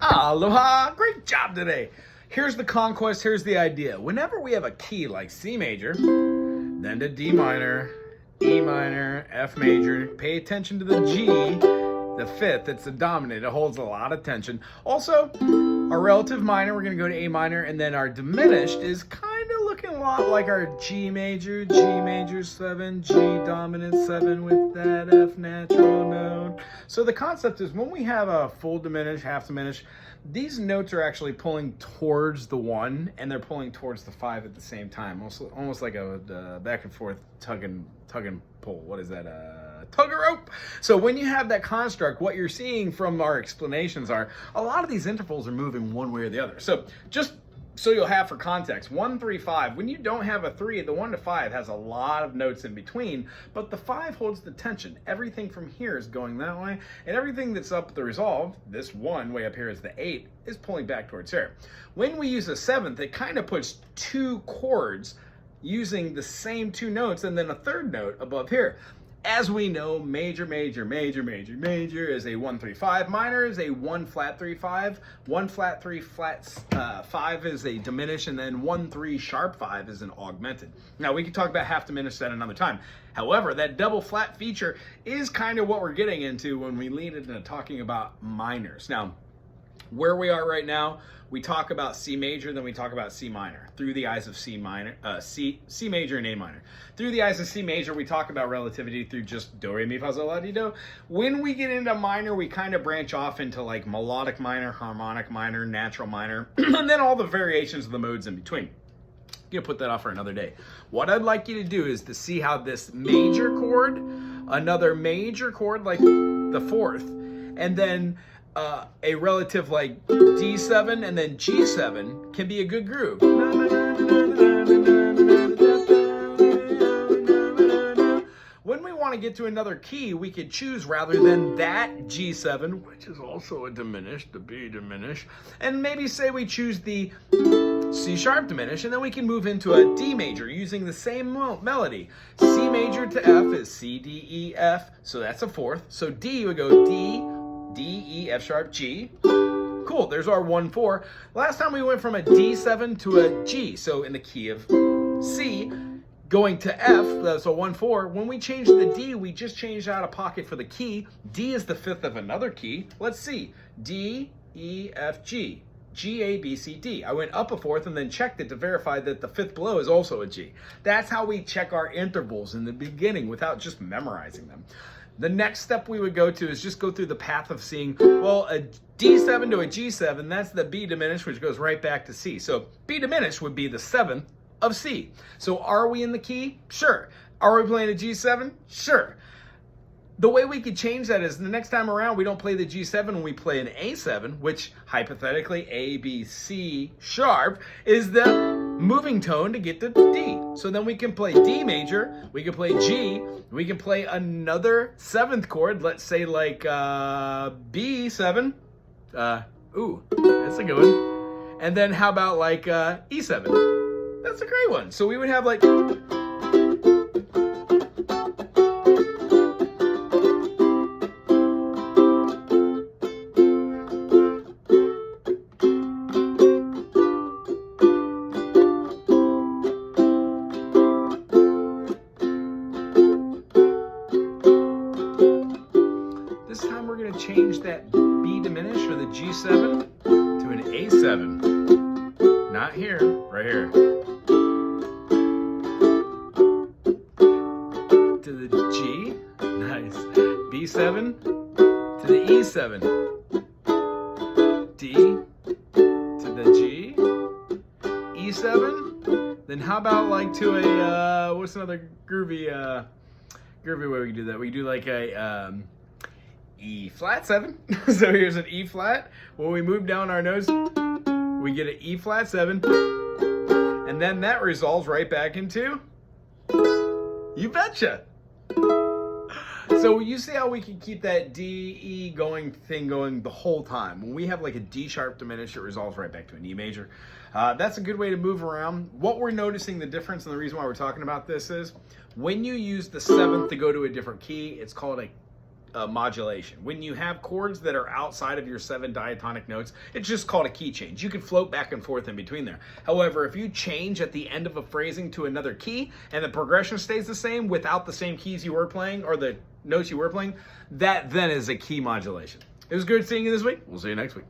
Aloha! Great job today! Here's the conquest, here's the idea. Whenever we have a key like C major, then to D minor, E minor, F major, pay attention to the G, the fifth, it's the dominant, it holds a lot of tension. Also, our relative minor, we're gonna go to A minor, and then our diminished is kind of looking a lot like our G major 7, G dominant 7 with that F natural note. So the concept is when we have a full diminished, half diminished, these notes are actually pulling towards the 1 and they're pulling towards the 5 at the same time. Almost like a back and forth tug and pull. What is that? Tug or rope. So when you have that construct, what you're seeing from our explanations are a lot of these intervals are moving one way or the other. So just so you'll have for context, 1, 3, 5, when you don't have a 3, the 1 to 5 has a lot of notes in between, but the 5 holds the tension. Everything from here is going that way, and everything that's up the resolve, this 1 way up here is the 8, is pulling back towards here. When we use a 7th, it kind of puts 2 chords using the same 2 notes and then a 3rd note above here. As we know, major is a 1 3 5. Minor is a 1 flat 3 5. 1 flat 3 flat 5 is a diminished, and then 1 3 sharp 5 is an augmented. Now we can talk about half diminished at another time. However, that double flat feature is kind of what we're getting into when we lean into talking about minors. Now, where we are right now, we talk about C major, then we talk about C minor through the eyes of C minor, C major and A minor. Through the eyes of C major, we talk about relativity through just do, re, mi, fa, sol, la, ti, do. When we get into minor, we kind of branch off into like melodic minor, harmonic minor, natural minor, and then all the variations of the modes in between. You put that off for another day. What I'd like you to do is to see how this major chord, another major chord like the 4th, and then a relative like D7 and then G7 can be a good groove. When we want to get to another key, we could choose rather than that G7, which is also a diminished, the B diminished, and maybe say we choose the C sharp diminished, and then we can move into a D major using the same melody. C major to F is C, D, E, F, so that's a 4th. So D would go D, E, F sharp, G. Cool, there's our 1 4. Last time we went from a D7 to a G, so in the key of C, going to F, that's a 1 4. When we change the D, we just changed out a pocket for the key. D is the 5th of another key. Let's see, D, E, F, G. G, A, B, C, D. I went up a 4th and then checked it to verify that the 5th below is also a G. That's how we check our intervals in the beginning without just memorizing them. The next step we would go to is just go through the path of seeing, well, a D7 to a G7, that's the B diminished, which goes right back to C. So B diminished would be the 7th of C. So are we in the key? Sure. Are we playing a G7? Sure. The way we could change that is the next time around, we don't play the G7 when we play an A7, which hypothetically A, B, C sharp is the moving tone to get to D. So then we can play D major, we can play G, we can play another 7th chord, let's say like B7. Ooh, that's a good one. And then how about like E7? That's a great one. So we would have like... This time we're going to change that B diminished or the G7 to an A7. Not here, right here. To the G, nice. B7 to the E7. D to the G, E7. Then how about like to a, what's another groovy way we can do that? We can do like a, E flat 7. So here's an E flat. When we move down our notes, we get an E flat 7. And then that resolves right back into You Betcha. So you see how we can keep that D, E going the whole time. When we have like a D sharp diminished, it resolves right back to an E major. That's a good way to move around. What we're noticing the difference, and the reason why we're talking about this is when you use the 7th to go to a different key, it's called a modulation. When you have chords that are outside of your 7 diatonic notes, it's just called a key change. You can float back and forth in between there. However, if you change at the end of a phrasing to another key and the progression stays the same without the same keys you were playing or the notes you were playing, that then is a key modulation. It was good seeing you this week. We'll see you next week.